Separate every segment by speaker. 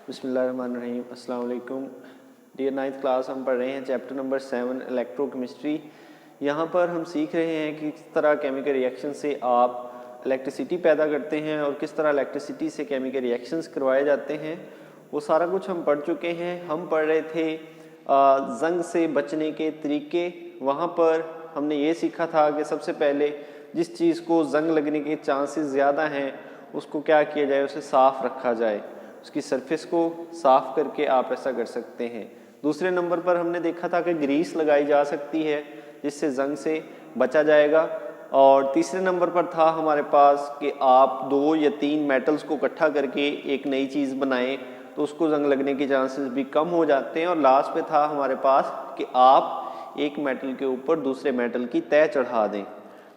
Speaker 1: बिस्मिल्लाहिर्रहमानिर्रहीम। अस्सलाम वालेकुम डियर 9th क्लास। हम पढ़ रहे हैं चैप्टर नंबर 7 इलेक्ट्रोकेमिस्ट्री। यहाँ पर हम सीख रहे हैं कि किस तरह केमिकल रिएक्शन से आप इलेक्ट्रिसिटी पैदा करते हैं और किस तरह इलेक्ट्रिसिटी से केमिकल रिएक्शंस करवाए जाते हैं। वो सारा कुछ हम पढ़ चुके हैं। हम पढ़ रहे थे जंग से बचने के तरीके। वहाँ पर हमने ये सीखा था कि सबसे पहले जिस चीज़ को जंग लगने के चांसेस ज़्यादा हैं उसको क्या किया जाए, उसे साफ़ रखा जाए, उसकी सरफेस को साफ़ करके आप ऐसा कर सकते हैं। दूसरे नंबर पर हमने देखा था कि ग्रीस लगाई जा सकती है जिससे जंग से बचा जाएगा। और तीसरे नंबर पर था हमारे पास कि आप 2 या 3 मेटल्स को इकट्ठा करके एक नई चीज़ बनाएं तो उसको जंग लगने के चांसेस भी कम हो जाते हैं। और लास्ट पे था हमारे पास कि आप एक मेटल के ऊपर दूसरे मेटल की तह चढ़ा दें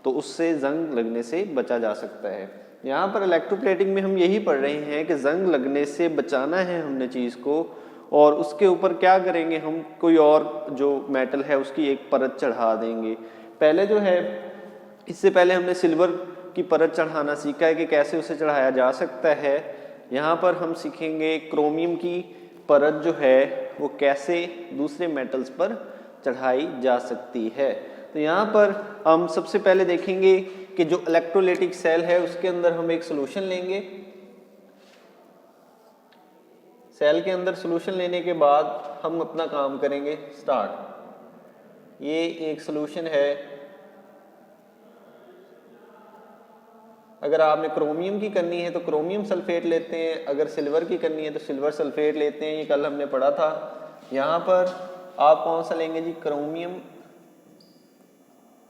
Speaker 1: तो उससे जंग लगने से बचा जा सकता है। यहाँ पर इलेक्ट्रोप्लेटिंग में हम यही पढ़ रहे हैं कि जंग लगने से बचाना है हमने चीज़ को, और उसके ऊपर क्या करेंगे, हम कोई और जो मेटल है उसकी एक परत चढ़ा देंगे। पहले जो है, इससे पहले हमने सिल्वर की परत चढ़ाना सीखा है कि कैसे उसे चढ़ाया जा सकता है। यहाँ पर हम सीखेंगे क्रोमियम की परत जो है वो कैसे दूसरे मेटल्स पर चढ़ाई जा सकती है। तो यहाँ पर हम सबसे पहले देखेंगे कि जो इलेक्ट्रोलाइटिक सेल है उसके अंदर हम एक सॉल्यूशन लेंगे। सेल के अंदर सॉल्यूशन लेने के बाद हम अपना काम करेंगे स्टार्ट। ये एक सॉल्यूशन है। अगर आपने क्रोमियम की करनी है तो क्रोमियम सल्फेट लेते हैं, अगर सिल्वर की करनी है तो सिल्वर सल्फेट लेते हैं। ये कल हमने पढ़ा था। यहाँ पर आप कौन सा लेंगे जी, क्रोमियम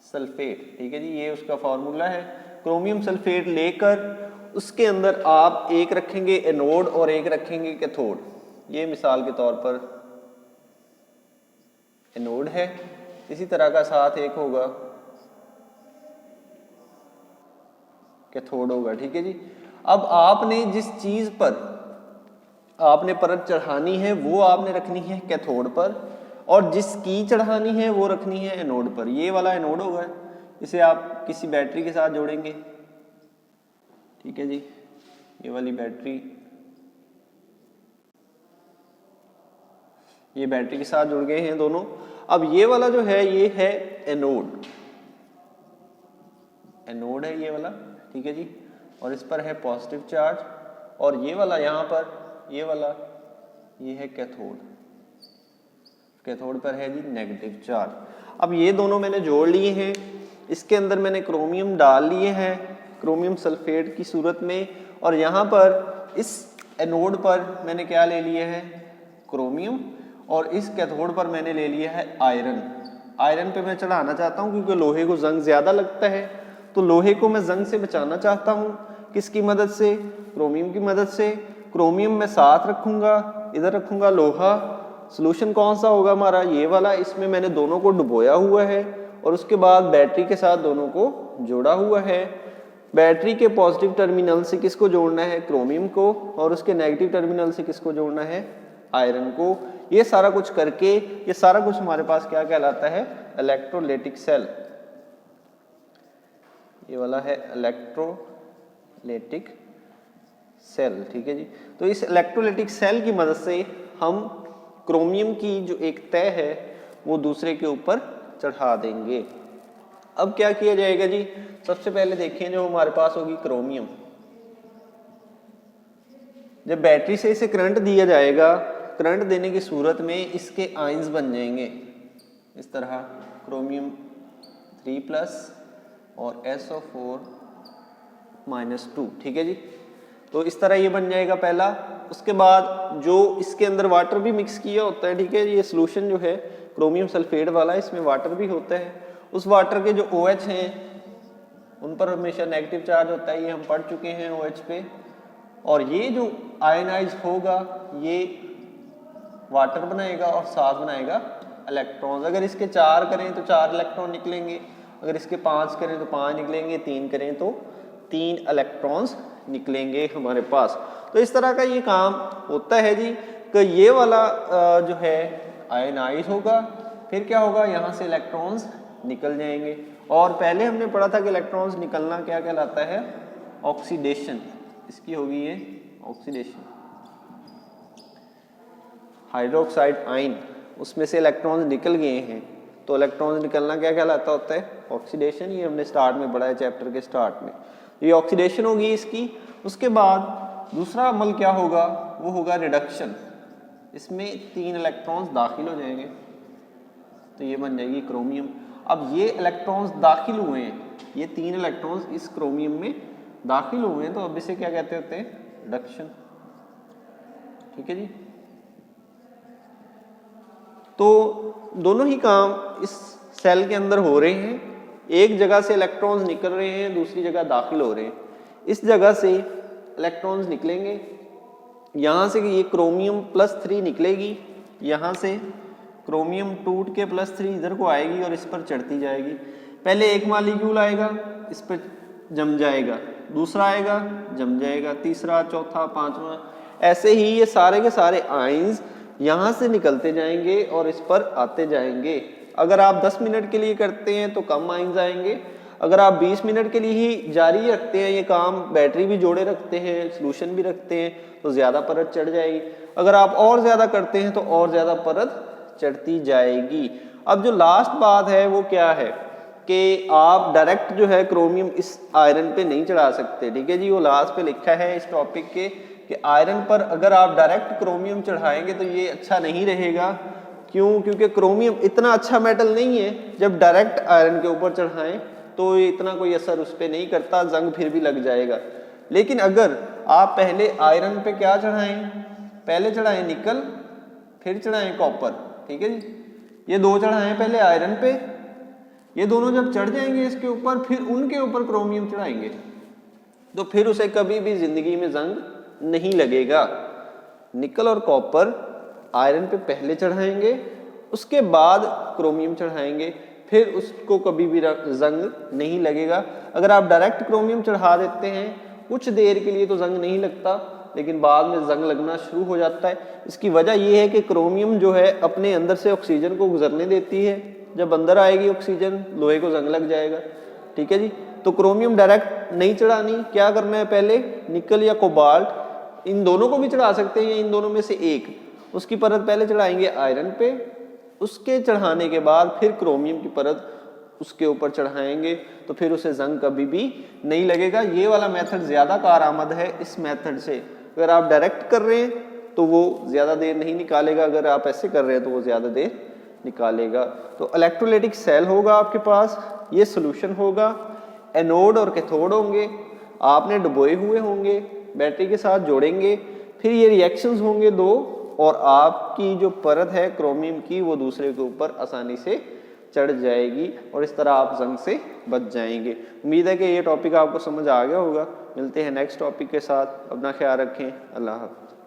Speaker 1: सल्फेट। ठीक है जी, ये उसका फॉर्मूला है। क्रोमियम सल्फेट लेकर उसके अंदर आप एक रखेंगे एनोड और एक रखेंगे कैथोड। ये मिसाल के तौर पर एनोड है, इसी तरह का साथ एक होगा कैथोड होगा। ठीक है जी। अब आपने जिस चीज पर आपने परत चढ़ानी है वो आपने रखनी है कैथोड पर, और जिसकी चढ़ानी है वो रखनी है एनोड पर। ये वाला एनोड होगा, इसे आप किसी बैटरी के साथ जोड़ेंगे। ठीक है जी, ये वाली बैटरी, ये बैटरी के साथ जुड़ गए हैं दोनों। अब ये वाला जो है ये है एनोड, एनोड है ये वाला। ठीक है जी, और इस पर है पॉजिटिव चार्ज, और ये वाला यहाँ पर ये वाला ये है कैथोड, कैथोड पर है जी नेगेटिव चार्ज। अब ये दोनों मैंने जोड़ लिए हैं, इसके अंदर मैंने क्रोमियम डाल लिए हैं क्रोमियम सल्फेट की सूरत में, और यहाँ पर इस एनोड पर मैंने क्या ले लिया है, क्रोमियम, और इस कैथोड पर मैंने ले लिया है आयरन। आयरन पे मैं चढ़ाना चाहता हूँ क्योंकि लोहे को जंग ज़्यादा लगता है, तो लोहे को मैं जंग से बचाना चाहता हूँ। किसकी मदद से, क्रोमियम की मदद से। क्रोमियम मैं साथ रखूँगा, इधर रखूँगा लोहा। सोल्यूशन कौन सा होगा हमारा, ये वाला। इसमें मैंने दोनों को डुबोया हुआ है और उसके बाद बैटरी के साथ दोनों को जोड़ा हुआ है। बैटरी के पॉजिटिव टर्मिनल से किसको जोड़ना है, क्रोमियम को, और उसके नेगेटिव टर्मिनल से किसको जोड़ना है, आयरन को। ये सारा कुछ करके ये सारा कुछ हमारे पास क्या कहलाता है, इलेक्ट्रोलाइटिक सेल। ये वाला है इलेक्ट्रोलाइटिक सेल। ठीक है जी। तो इस इलेक्ट्रोलाइटिक सेल की मदद से हम क्रोमियम की जो एक तह है वो दूसरे के ऊपर चढ़ा देंगे। अब क्या किया जाएगा जी, सबसे पहले देखें जो हमारे पास होगी क्रोमियम। जब बैटरी से इसे करंट दिया जाएगा, करंट देने की सूरत में इसके आयंस बन जाएंगे इस तरह, क्रोमियम 3+ और SO4 -2। ठीक है जी। तो इस तरह ये बन जाएगा पहला। उसके बाद जो इसके अंदर वाटर भी मिक्स किया होता है, ठीक है, ये सोल्यूशन जो है क्रोमियम सल्फेट वाला, इसमें वाटर भी होता है। उस वाटर के जो OH हैं उन पर हमेशा नेगेटिव चार्ज होता है, ये हम पढ़ चुके हैं OH पे। और ये जो आयनाइज होगा ये वाटर बनाएगा और साथ बनाएगा इलेक्ट्रॉन्स। अगर इसके 4 करें तो 4 इलेक्ट्रॉन निकलेंगे, अगर इसके 5 करें तो 5 निकलेंगे, 3 करें तो 3 इलेक्ट्रॉन्स निकलेंगे हमारे पास। तो इस तरह का ये काम होता है जी कि ये वाला जो है आयनाइज होगा, फिर क्या होगा, यहाँ से इलेक्ट्रॉन्स निकल जाएंगे। और पहले हमने पढ़ा था कि इलेक्ट्रॉन्स निकलना क्या कहलाता है, ऑक्सीडेशन। इसकी होगी ये ऑक्सीडेशन। हाइड्रोक्साइड आयन, उसमें से इलेक्ट्रॉन्स निकल गए हैं, तो इलेक्ट्रॉन्स निकलना क्या कहलाता होता है? ऑक्सीडेशन। ये हमने स्टार्ट में पढ़ा है चैप्टर के स्टार्ट में। ये ऑक्सीडेशन होगी इसकी। उसके बाद दूसरा अमल क्या होगा? वो होगा रिडक्शन। इसमें 3 इलेक्ट्रॉन्स दाखिल हो जाएंगे, तो ये बन जाएगी क्रोमियम। अब ये इलेक्ट्रॉन्स दाखिल हुए हैं, ये 3 इलेक्ट्रॉन्स इस क्रोमियम में दाखिल हुए हैं, तो अब इसे क्या कहते होते हैं? रिडक्शन। ठीक है जी। तो दोनों ही काम इस सेल के अंदर हो रहे हैं। एक जगह से इलेक्ट्रॉन्स निकल रहे हैं, दूसरी जगह दाखिल हो रहे हैं। इस जगह से इलेक्ट्रॉन्स निकलेंगे, यहाँ से ये क्रोमियम +3 निकलेगी, यहाँ से क्रोमियम टूट के +3 इधर को आएगी और इस पर चढ़ती जाएगी। पहले एक मॉलिक्यूल आएगा, इस पर जम जाएगा, दूसरा आएगा, जम जाएगा, तीसरा, चौथा, पांचवा, ऐसे ही ये सारे के सारे आयंस यहाँ से निकलते जाएंगे और इस पर आते जाएंगे। अगर आप 10 मिनट के लिए करते हैं तो कम आयंस आएंगे। अगर आप 20 मिनट के लिए ही जारी रखते हैं ये काम, बैटरी भी जोड़े रखते हैं, सॉल्यूशन भी रखते हैं, तो ज़्यादा परत चढ़ जाएगी। अगर आप और ज़्यादा करते हैं तो और ज़्यादा परत चढ़ती जाएगी। अब जो लास्ट बात है वो क्या है कि आप डायरेक्ट जो है क्रोमियम इस आयरन पे नहीं चढ़ा सकते। ठीक है जी, वो लास्ट पे लिखा है इस टॉपिक के कि आयरन पर अगर आप डायरेक्ट क्रोमियम चढ़ाएंगे तो ये अच्छा नहीं रहेगा। क्यों? क्योंकि क्रोमियम इतना अच्छा मेटल नहीं है, जब डायरेक्ट आयरन के ऊपर चढ़ाएं तो ये इतना कोई असर उस पर नहीं करता, जंग फिर भी लग जाएगा। लेकिन अगर आप पहले आयरन पे क्या चढ़ाएं? पहले चढ़ाएं निकल, फिर चढ़ाएं कॉपर। ठीक है जी, ये 2 चढ़ाएं पहले आयरन पे, ये दोनों जब चढ़ जाएंगे इसके ऊपर, फिर उनके ऊपर क्रोमियम चढ़ाएंगे, तो फिर उसे कभी भी जिंदगी में जंग नहीं लगेगा। निकल और कॉपर आयरन पे पहले चढ़ाएंगे, उसके बाद क्रोमियम चढ़ाएंगे, फिर उसको कभी भी जंग नहीं लगेगा। अगर आप डायरेक्ट क्रोमियम चढ़ा देते हैं कुछ देर के लिए तो जंग नहीं लगता, लेकिन बाद में जंग लगना शुरू हो जाता है। इसकी वजह यह है कि क्रोमियम जो है अपने अंदर से ऑक्सीजन को गुजरने देती है, जब अंदर आएगी ऑक्सीजन लोहे को जंग लग जाएगा। ठीक है जी, तो क्रोमियम डायरेक्ट नहीं चढ़ानी, क्या करना है? पहले निकल या कोबाल्ट, इन दोनों को भी चढ़ा सकते हैं, इन दोनों में से एक, उसकी परत पहले चढ़ाएंगे आयरन पे, उसके चढ़ाने के बाद फिर क्रोमियम की परत उसके ऊपर चढ़ाएंगे, तो फिर उसे जंग कभी भी नहीं लगेगा। ये वाला मेथड ज़्यादा कारआमद है इस मेथड से। अगर आप डायरेक्ट कर रहे हैं तो वो ज़्यादा देर नहीं निकालेगा, अगर आप ऐसे कर रहे हैं तो वो ज़्यादा देर निकालेगा। तो इलेक्ट्रोलाइटिक सेल होगा आपके पास, ये सोल्यूशन होगा, एनोड और कैथोड होंगे, आपने डुबोए हुए होंगे, बैटरी के साथ जोड़ेंगे, फिर ये रिएक्शंस होंगे 2, और आपकी जो परत है क्रोमियम की वो दूसरे के ऊपर आसानी से चढ़ जाएगी और इस तरह आप जंग से बच जाएंगे। उम्मीद है कि ये टॉपिक आपको समझ आ गया होगा। मिलते हैं नेक्स्ट टॉपिक के साथ, अपना ख्याल रखें, अल्लाह हाफ़िज़।